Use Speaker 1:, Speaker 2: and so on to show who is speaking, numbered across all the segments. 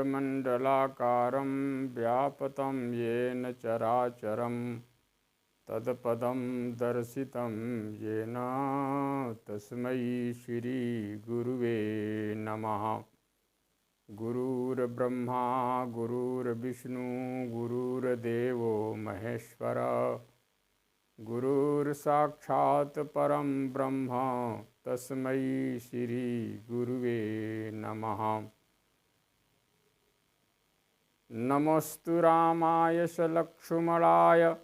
Speaker 1: खण्डमण्डलाकारं व्याप्तं येन चराचरं तत्पदं दर्शितं येन तस्मै श्रीगुरुवे नमः। गुरुर्ब्रह्मा गुरुर्विष्णु गुरुर्देवो महेश्वर गुरुर्साक्षात् परं ब्रह्म तस्मै श्रीगुरुवे नमः। नमोऽस्तु रामाय स लक्ष्मणाय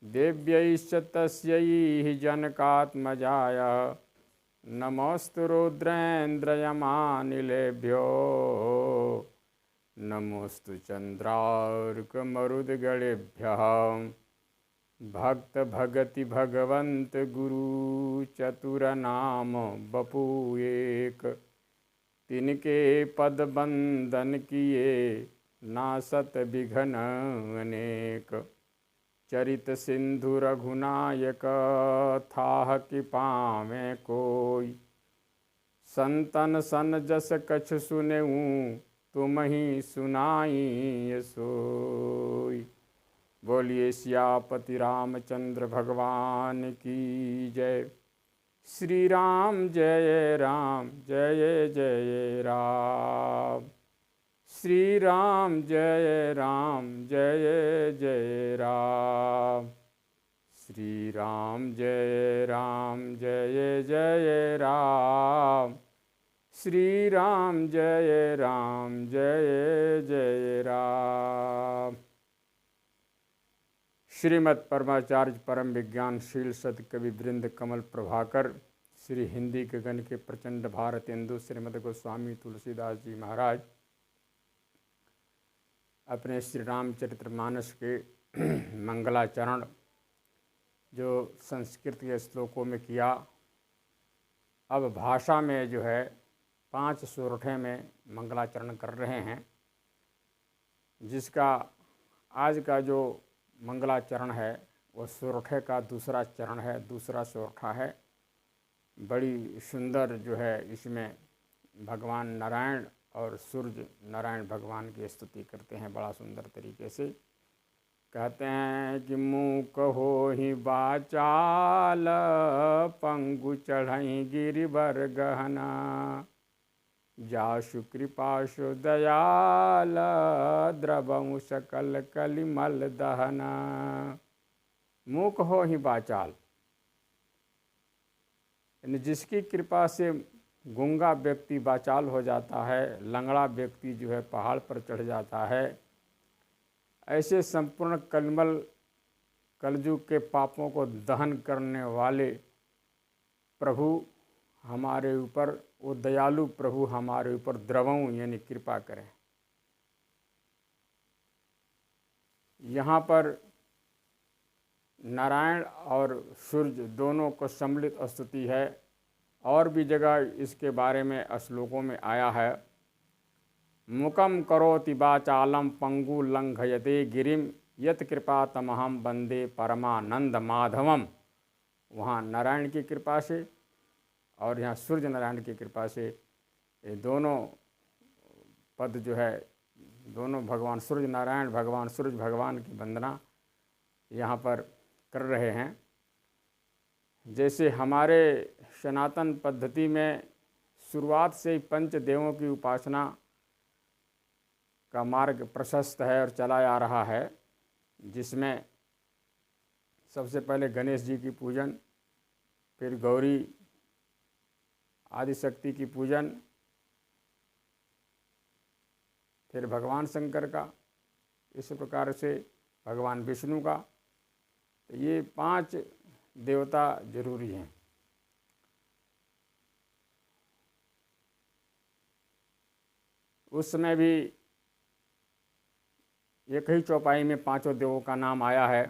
Speaker 1: देव्यैश्च तस्यै जनकात्मजाय नमोऽस्तु रुद्रेन्द्रयमानिलेभ्यो नमोऽस्तु चन्द्रार्कमरुद्गणेभ्यः। भक्त भगति भगवंत गुरु चतुरनाम बपू एक तिनके पद बंदन किए नासत विघ्न अनेक। चरित सिंधु रघुनायक थाह कि पावें कोई संतन सन जस कछ सुनेऊँ तुम ही सुनाई सोई। बोलिए सियापति रामचंद्र भगवान की जय। श्री राम जय राम जय जय राम। श्री राम जय राम जय जय राम। श्री राम जय जय राम। श्री राम जय जय राम। श्रीमद् परमाचार्य परम विज्ञानशील सदकवि वृंद कमल प्रभाकर श्री हिंदी गगन के प्रचंड भारतेंदु श्रीमद् गोस्वामी तुलसीदास जी महाराज अपने श्री रामचरितमानस के मंगलाचरण जो संस्कृत के श्लोकों में किया, अब भाषा में जो है 5 सोरठे में मंगलाचरण कर रहे हैं, जिसका आज का जो मंगलाचरण है वह सोरठे का दूसरा चरण है, दूसरा सोरठा है। बड़ी सुंदर जो है इसमें भगवान नारायण और सूर्य नारायण भगवान की स्तुति करते हैं बड़ा सुंदर तरीके से। कहते हैं कि मूक हो ही बाचाल पंगु चढ़ई गिरिवर गहना जासु कृपाशु दयाल द्रवमु सकल कलिमल दहना। मूक हो ही बाचाल, जिसकी कृपा से गूंगा व्यक्ति बाचाल हो जाता है, लंगड़ा व्यक्ति जो है पहाड़ पर चढ़ जाता है, ऐसे संपूर्ण कलयुग के पापों को दहन करने वाले प्रभु हमारे ऊपर, वो दयालु प्रभु हमारे ऊपर द्रवों यानी कृपा करें। यहाँ पर नारायण और सूर्य दोनों को सम्मिलित स्तुति है। और भी जगह इसके बारे में श्लोकों में आया है। मुकम करोति वाचालम पंगु लंघयते गिरिम यत कृपा तमहम वंदे परमानंद माधवम। वहाँ नारायण की कृपा से और यहाँ सूर्य नारायण की कृपा से ये दोनों पद जो है, दोनों भगवान सूर्य नारायण भगवान सूर्य भगवान की वंदना यहाँ पर कर रहे हैं। जैसे हमारे सनातन पद्धति में शुरुआत से ही पंचदेवों की उपासना का मार्ग प्रशस्त है और चला आ रहा है, जिसमें सबसे पहले गणेश जी की पूजन, फिर गौरी आदिशक्ति की पूजन, फिर भगवान शंकर का, इस प्रकार से भगवान विष्णु का। तो ये 5 देवता जरूरी हैं। उस समय भी एक ही चौपाई में 5 देवों का नाम आया है।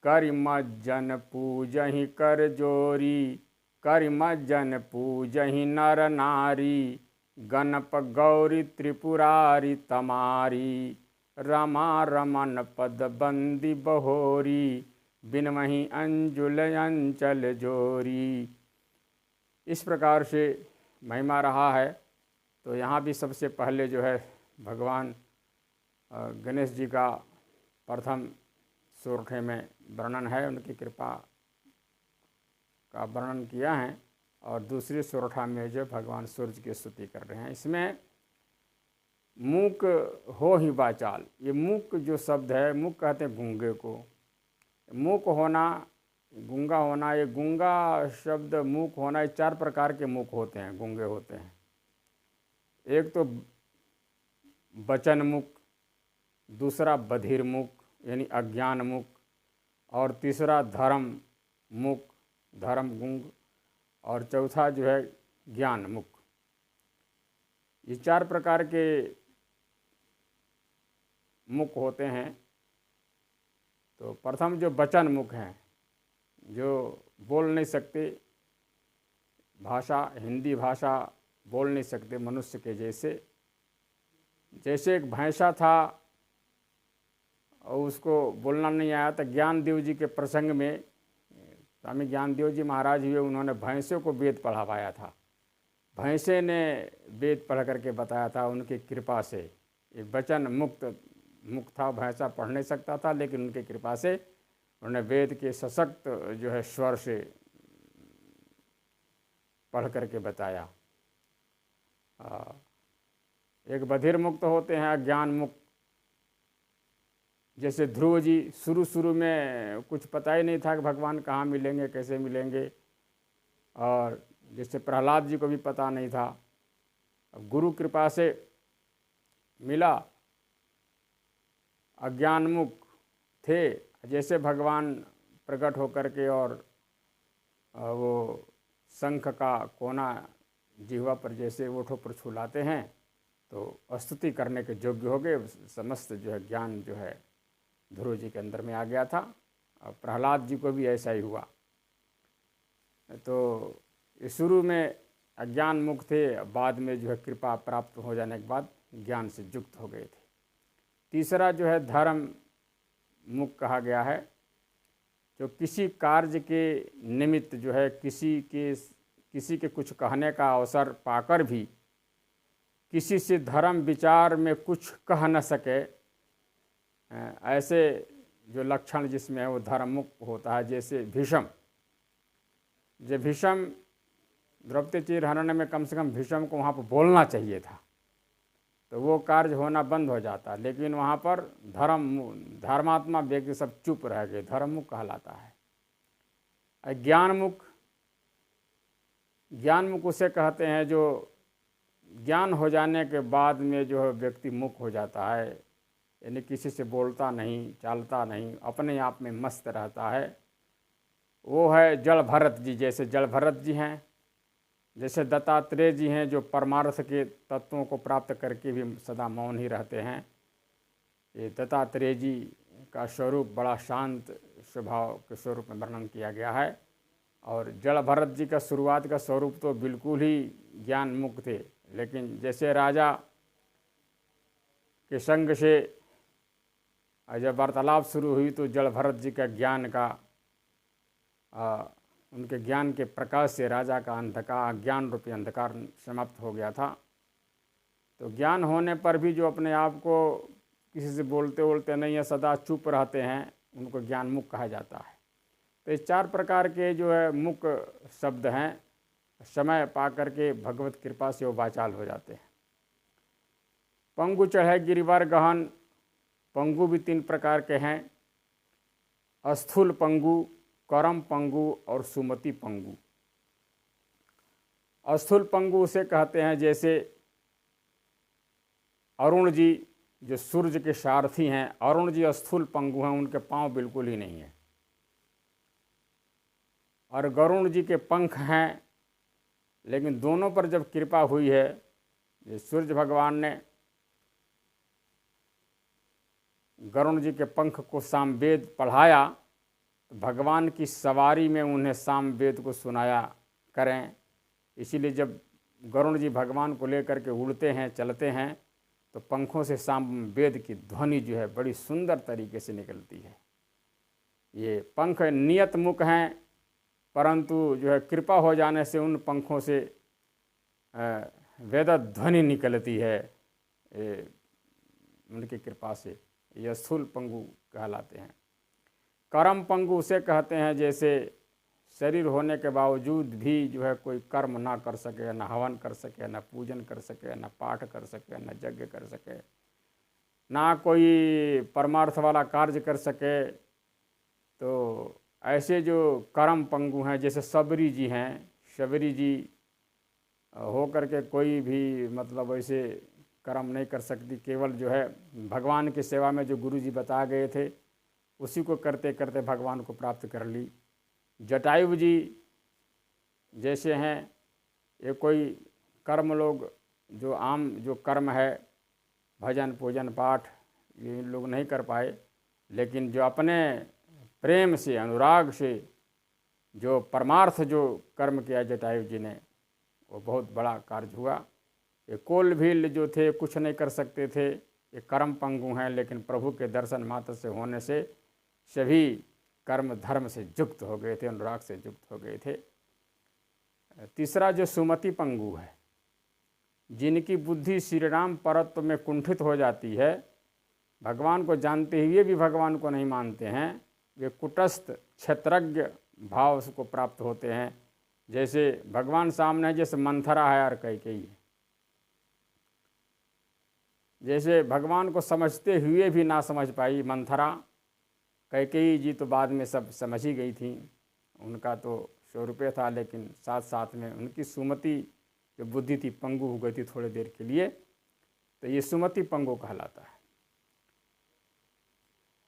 Speaker 1: कर मज्जन पूजहि कर जोरी, कर मज्जन पूजहि नर नारी, गणप गौरी त्रिपुरारी तमारी, रमा रमन पद बंदी बहोरी, बिनमहि अंजुल अंचल जोरी। इस प्रकार से महिमा रहा है। तो यहाँ भी सबसे पहले जो है भगवान गणेश जी का प्रथम सोरठे में वर्णन है, उनकी कृपा का वर्णन किया है, और दूसरी सोरठा में जो भगवान सूर्य की स्तुति कर रहे हैं। इसमें मूक हो ही वाचाल, ये मूक जो शब्द है, मूक कहते हैं गूंगे को। मूक होना, गूंगा होना, ये गूंगा शब्द मूक होना, ये 4 प्रकार के मूक होते हैं, गूंगे होते हैं। एक तो वचन मुख, दूसरा बधिर मुख यानी अज्ञान मुख, और तीसरा धर्म मुख, धर्म गूंग, और चौथा जो है ज्ञान मुख। ये 4 प्रकार के मुख होते हैं। तो प्रथम जो वचन मुख हैं, जो बोल नहीं सकते, भाषा हिंदी भाषा बोल नहीं सकते मनुष्य के जैसे। जैसे एक भैंसा था और उसको बोलना नहीं आया, तो ज्ञानदेव जी के प्रसंग में स्वामी ज्ञानदेव जी महाराज हुए, उन्होंने भैंसे को वेद पढ़ावाया था। भैंसे ने वेद पढ़ करके बताया था, उनकी कृपा से। ये वचन मुख था, भैंसा पढ़ नहीं सकता था, लेकिन उनकी कृपा से उन्होंने वेद के सशक्त जो है स्वर से पढ़ करके बताया। एक बधिर मुक्त होते हैं, अज्ञान मुक्त। जैसे ध्रुव जी, शुरू में कुछ पता ही नहीं था कि भगवान कहाँ मिलेंगे, कैसे मिलेंगे, और जैसे प्रहलाद जी को भी पता नहीं था। अब गुरु कृपा से मिला, अज्ञान मुक्त थे। जैसे भगवान प्रकट होकर के और वो शंख का कोना जिह्वा पर जैसे ओठों पर छुलाते हैं, तो स्तुति करने के योग्य हो गए। समस्त जो है ज्ञान जो है ध्रुव जी के अंदर में आ गया था, और प्रहलाद जी को भी ऐसा ही हुआ। तो शुरू में अज्ञान मुक्त थे, बाद में जो है कृपा प्राप्त हो जाने के बाद ज्ञान से युक्त हो गए थे। तीसरा जो है धर्म मुक्त कहा गया है, जो किसी कार्य के निमित्त जो है किसी के कुछ कहने का अवसर पाकर भी किसी से धर्म विचार में कुछ कह न सके, ऐसे जो लक्षण जिसमें है वो धर्म मुक्त होता है। जैसे भीष्म, जब भीष्म द्रौपदी चीर हरण में कम से कम भीष्म को वहाँ पर बोलना चाहिए था, तो वो कार्य होना बंद हो जाता, लेकिन वहाँ पर धर्मात्मा व्यक्ति सब चुप रह गए, धर्ममुख कहलाता है। ज्ञानमुख उसे कहते हैं जो ज्ञान हो जाने के बाद में जो है व्यक्ति मुक्त हो जाता है, यानी किसी से बोलता नहीं, चालता नहीं, अपने आप में मस्त रहता है। वो है जड़ भरत जी। जैसे जड़ भरत जी हैं, जैसे दत्तात्रेय जी हैं, जो परमार्थ के तत्वों को प्राप्त करके भी सदा मौन ही रहते हैं। ये दत्तात्रेय जी का स्वरूप बड़ा शांत स्वभाव के स्वरूप में वर्णन किया गया है। और जड़ भरत जी का शुरुआत का स्वरूप तो बिल्कुल ही ज्ञान मुक्त थे, लेकिन जैसे राजा के संग से जब वार्तालाप शुरू हुई तो जड़ भरत जी का ज्ञान का उनके ज्ञान के प्रकाश से राजा का अंधकार, ज्ञान रूपी अंधकार समाप्त हो गया था। तो ज्ञान होने पर भी जो अपने आप को किसी से बोलते नहीं है, सदा चुप रहते हैं, उनको ज्ञान मुक्त कहा जाता है। तो ये 4 प्रकार के जो है मुक्त शब्द हैं, समय पा करके भगवत कृपा से वो वाचाल हो जाते हैं। पंगु चढ़े गिरिवर गहन, पंगु भी 3 प्रकार के हैं, स्थूल पंगु, करम पंगु और सुमति पंगु। स्थूल पंगु उसे कहते हैं जैसे अरुण जी, जो सूर्य के सारथी हैं, अरुण जी स्थूल पंगु हैं, उनके पांव बिल्कुल ही नहीं है। और गरुण जी के पंख हैं, लेकिन दोनों पर जब कृपा हुई है, ये सूर्य भगवान ने गरुण जी के पंख को सामवेद पढ़ाया, तो भगवान की सवारी में उन्हें सामवेद को सुनाया करें। इसीलिए जब गरुण जी भगवान को लेकर के उड़ते हैं, चलते हैं, तो पंखों से सामवेद की ध्वनि जो है बड़ी सुंदर तरीके से निकलती है। ये पंख नियत मुख हैं, परंतु जो है कृपा हो जाने से उन पंखों से वेद ध्वनि निकलती है। उनकी कृपा से ये स्थूल पंगु कहलाते हैं। कर्म पंगु उसे कहते हैं जैसे शरीर होने के बावजूद भी जो है कोई कर्म ना कर सके, न हवन कर सके, न पूजन कर सके, न पाठ कर सके, न यज्ञ कर सके, ना कोई परमार्थ वाला कार्य कर सके। तो ऐसे जो कर्म पंगु हैं, जैसे सबरी जी हैं, सबरी जी हो करके कोई भी मतलब ऐसे कर्म नहीं कर सकती, केवल जो है भगवान की सेवा में जो गुरु जी बता गए थे उसी को करते करते भगवान को प्राप्त कर ली। जटायु जी जैसे हैं, ये कोई कर्म लोग जो आम जो कर्म है भजन पूजन पाठ ये लोग नहीं कर पाए, लेकिन जो अपने प्रेम से अनुराग से जो परमार्थ जो कर्म किया जटायु जी ने, वो बहुत बड़ा कार्य हुआ। ये कोल भील जो थे कुछ नहीं कर सकते थे, ये कर्म पंगु हैं, लेकिन प्रभु के दर्शन मात्र से होने से सभी कर्म धर्म से युक्त हो गए थे, अनुराग से युक्त हो गए थे। तीसरा जो सुमति पंगु है, जिनकी बुद्धि श्री राम परत्व में कुंठित हो जाती है, भगवान को जानते हुए भी भगवान को नहीं मानते हैं, वे कुटस्थ क्षेत्रज्ञ भाव को प्राप्त होते हैं। जैसे भगवान सामने है, जैसे मंथरा है और कैकेयी है, जैसे भगवान को समझते हुए भी ना समझ पाई मंथरा, कैकेयी जी तो बाद में सब समझ ही गई थी, उनका तो स्वरूपे था, लेकिन साथ साथ में उनकी सुमति जो बुद्धि थी पंगु हो गई थी थोड़ी देर के लिए, तो ये सुमति पंगु कहलाता है।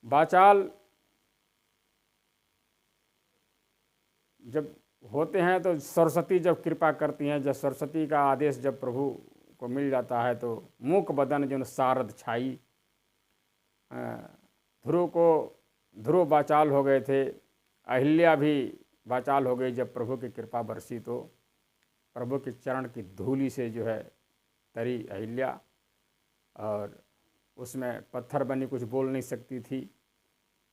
Speaker 1: वाचाल जब होते हैं तो सरस्वती जब कृपा करती हैं, जब सरस्वती का आदेश जब प्रभु को मिल जाता है तो मूक बदन जो शारद छाई, ध्रुव वाचाल हो गए थे, अहिल्या भी वाचाल हो गई जब प्रभु की कृपा बरसी, तो प्रभु के चरण की धूलि से जो है तरी अहिल्या, और उसमें पत्थर बनी कुछ बोल नहीं सकती थी,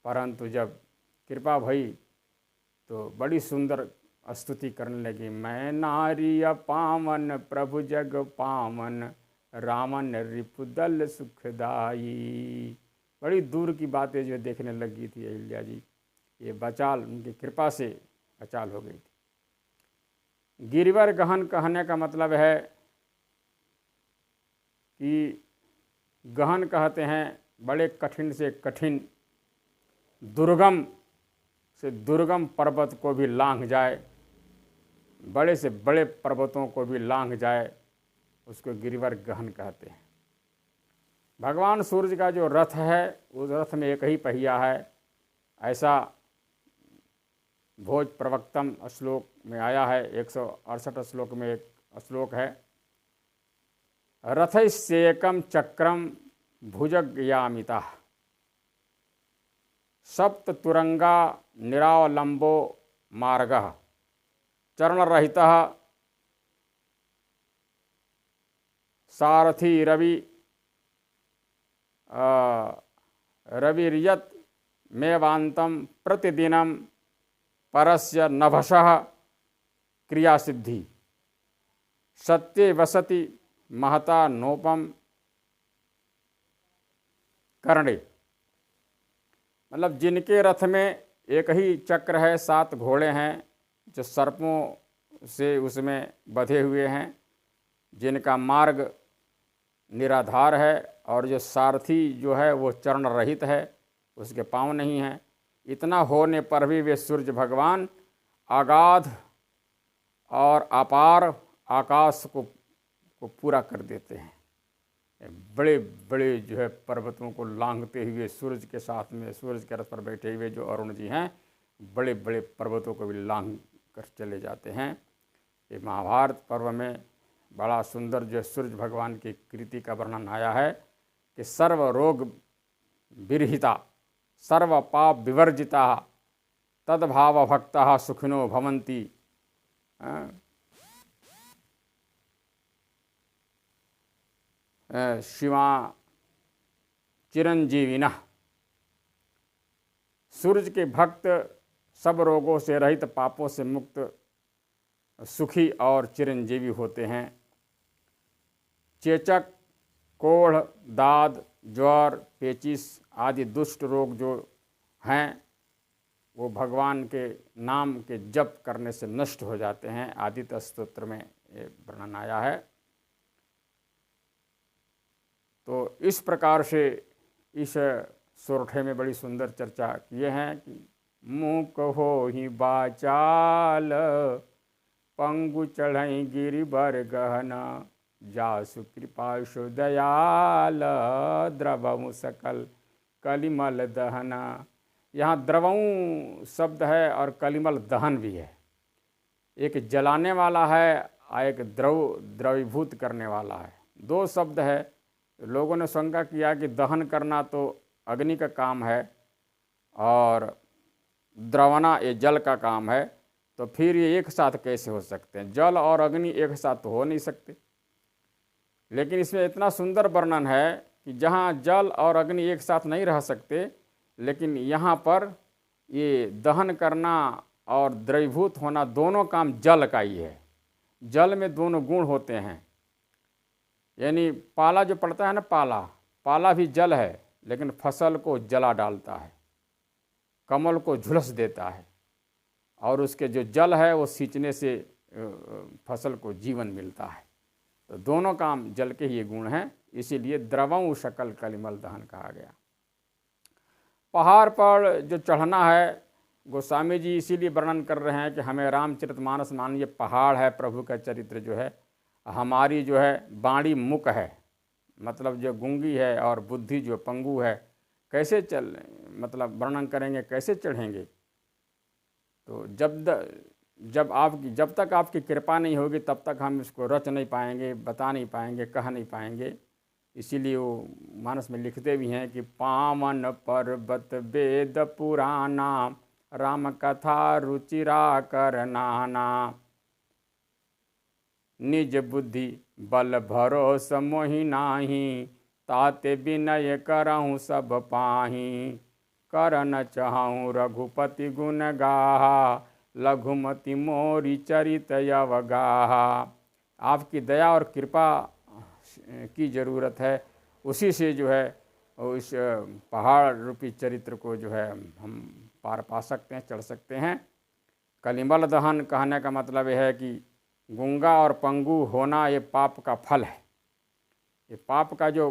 Speaker 1: परंतु जब कृपा भई तो बड़ी सुंदर स्तुति करने लगी। मैं नारी पावन प्रभु जग पावन, रामन रिपुदल सुखदाई। बड़ी दूर की बातें जो देखने लगी थी अहिल्या जी, ये बचाल उनकी कृपा से बचाल हो गई थी। गिरिवर गहन कहने का मतलब है कि गहन कहते हैं बड़े कठिन से कठिन, दुर्गम से दुर्गम पर्वत को भी लांघ जाए, बड़े से बड़े पर्वतों को भी लांघ जाए, उसको गिरिवर गहन कहते हैं। भगवान सूर्य का जो रथ है उस रथ में एक ही पहिया है, ऐसा भोज प्रवक्तम श्लोक में आया है। 168 श्लोक में एक श्लोक है, रथस्येकं चक्रम भुजगयामिता सप्त तुरंगा निरावलंबो मार्गः चरणरहितः सारथी रविर्यत मेवांतम प्रतिदिनम परस्य नभसः क्रियासिद्धि सत्ये वसति महता नोपम करणे। मतलब जिनके रथ में एक ही चक्र है, 7 घोड़े हैं जो सर्पों से उसमें बंधे हुए हैं, जिनका मार्ग निराधार है, और जो सारथी जो है वो चरण रहित है, उसके पाँव नहीं हैं। इतना होने पर भी वे सूर्य भगवान अगाध और अपार आकाश को पूरा कर देते हैं। बड़े बड़े जो है पर्वतों को लांघते हुए सूरज के साथ में, सूरज के रथ पर बैठे हुए जो अरुण जी हैं, बड़े बड़े पर्वतों को भी लांघ कर चले जाते हैं। ये महाभारत पर्व में बड़ा सुंदर जो सूर्य भगवान की कृति का वर्णन आया है कि सर्व रोग विरहिता सर्व पाप विवर्जिता तद्भाव भक्ता सुखिनो भवन्ति। शिवा चिरंजीविनः। सूर्य के भक्त सब रोगों से रहित, पापों से मुक्त, सुखी और चिरंजीवी होते हैं। चेचक कोढ़, दाद, ज्वर, पेचिश आदि दुष्ट रोग जो हैं वो भगवान के नाम के जप करने से नष्ट हो जाते हैं। आदित्य स्तोत्र में ये वर्णन आया है। तो इस प्रकार से इस सोरठे में बड़ी सुंदर चर्चा किए हैं कि मूक हो ही बाचाल, पंगु चढ़ई गिरिबर गहना, जासु कृपाशु दयाल, द्रवमु सकल कलिमल दहना। यहाँ द्रवऊ शब्द है और कलिमल दहन भी है। एक जलाने वाला है और एक द्रवीभूत करने वाला है। दो शब्द है। लोगों ने शंका किया कि दहन करना तो अग्नि का काम है और द्रवना ये जल का काम है, तो फिर ये एक साथ कैसे हो सकते हैं? जल और अग्नि एक साथ तो हो नहीं सकते। लेकिन इसमें इतना सुंदर वर्णन है कि जहाँ जल और अग्नि एक साथ नहीं रह सकते, लेकिन यहाँ पर ये दहन करना और द्रवीभूत होना दोनों काम जल का ही है। जल में दोनों गुण होते हैं। यानी पाला जो पड़ता है ना, पाला भी जल है, लेकिन फसल को जला डालता है, कमल को झुलस देता है, और उसके जो जल है वो सींचने से फसल को जीवन मिलता है। तो दोनों काम जल के ही गुण हैं, इसीलिए द्रवऊ सकल कलिमल दहन कहा गया। पहाड़ पर जो चढ़ना है, गोस्वामी जी इसीलिए वर्णन कर रहे हैं कि हमें रामचरितमानस मानिए पहाड़ है। प्रभु का चरित्र जो है, हमारी जो है बाणी मुक है, मतलब जो गूंगी है, और बुद्धि जो पंगु है, कैसे मतलब वर्णन करेंगे, कैसे चढ़ेंगे? तो जब तक आपकी कृपा नहीं होगी तब तक हम इसको रच नहीं पाएंगे, बता नहीं पाएंगे, कह नहीं पाएंगे। इसीलिए वो मानस में लिखते भी हैं कि पावन पर्वत वेद पुराना, राम कथा रुचिरा कर नाना, निज बुद्धि बल भरोस मोहि नाही, ताते विनय करहूँ सब पाही, करन चाहूँ रघुपति गुण गाहा, लघुमति मोरी चरित अवगाहा। आपकी दया और कृपा की ज़रूरत है, उसी से जो है उस पहाड़ रूपी चरित्र को जो है हम पार पा सकते हैं, चढ़ सकते हैं। कलिमल दहन कहने का मतलब यह है कि गूंगा और पंगु होना ये पाप का फल है। ये पाप का जो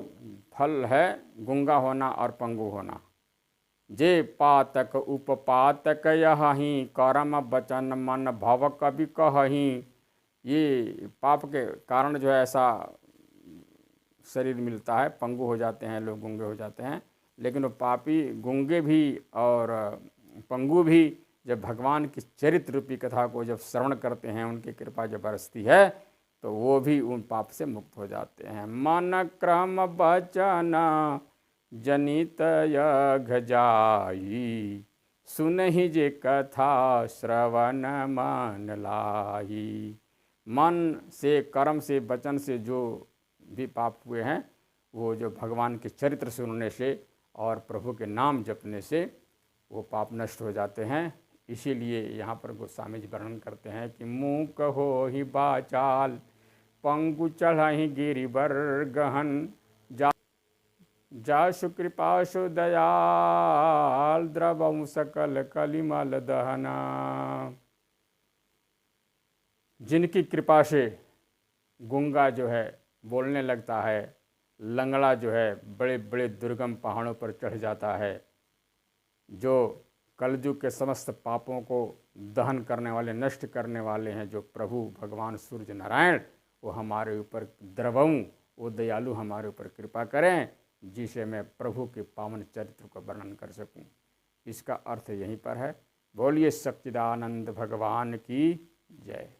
Speaker 1: फल है, गूंगा होना और पंगु होना। जे पातक उपपातक यही, कर्म वचन मन भव कवि कहही। ये पाप के कारण जो है ऐसा शरीर मिलता है, पंगु हो जाते हैं लोग, गूंगे हो जाते हैं। लेकिन वो पापी गूंगे भी और पंगु भी जब भगवान की चरित्र रूपी कथा को जब श्रवण करते हैं, उनकी कृपा जब बरसती है, तो वो भी उन पाप से मुक्त हो जाते हैं। मन क्रम वचन जनित यघ जाई, सुनहि जे कथा श्रवण मन लाही। मन से, कर्म से, वचन से जो भी पाप हुए हैं, वो जो भगवान के चरित्र सुनने से और प्रभु के नाम जपने से वो पाप नष्ट हो जाते हैं। इसीलिए यहाँ पर गोस्वामी जी वर्णन करते हैं कि मूक हो ही बाचाल, पंगु चढ़हि गिरिवर गहन, जासु कृपाशु दयाल, द्रवऊ सकल कलिमल दहना। जिनकी कृपा से गूंगा जो है बोलने लगता है, लंगड़ा जो है बड़े बड़े दुर्गम पहाड़ों पर चढ़ जाता है, जो कलयुग के समस्त पापों को दहन करने वाले, नष्ट करने वाले हैं, जो प्रभु भगवान सूर्य नारायण, वो हमारे ऊपर द्रवऊ, वो दयालु हमारे ऊपर कृपा करें, जिसे मैं प्रभु के पावन चरित्र को वर्णन कर सकूं। इसका अर्थ यहीं पर है। बोलिए सच्चिदानंद भगवान की जय।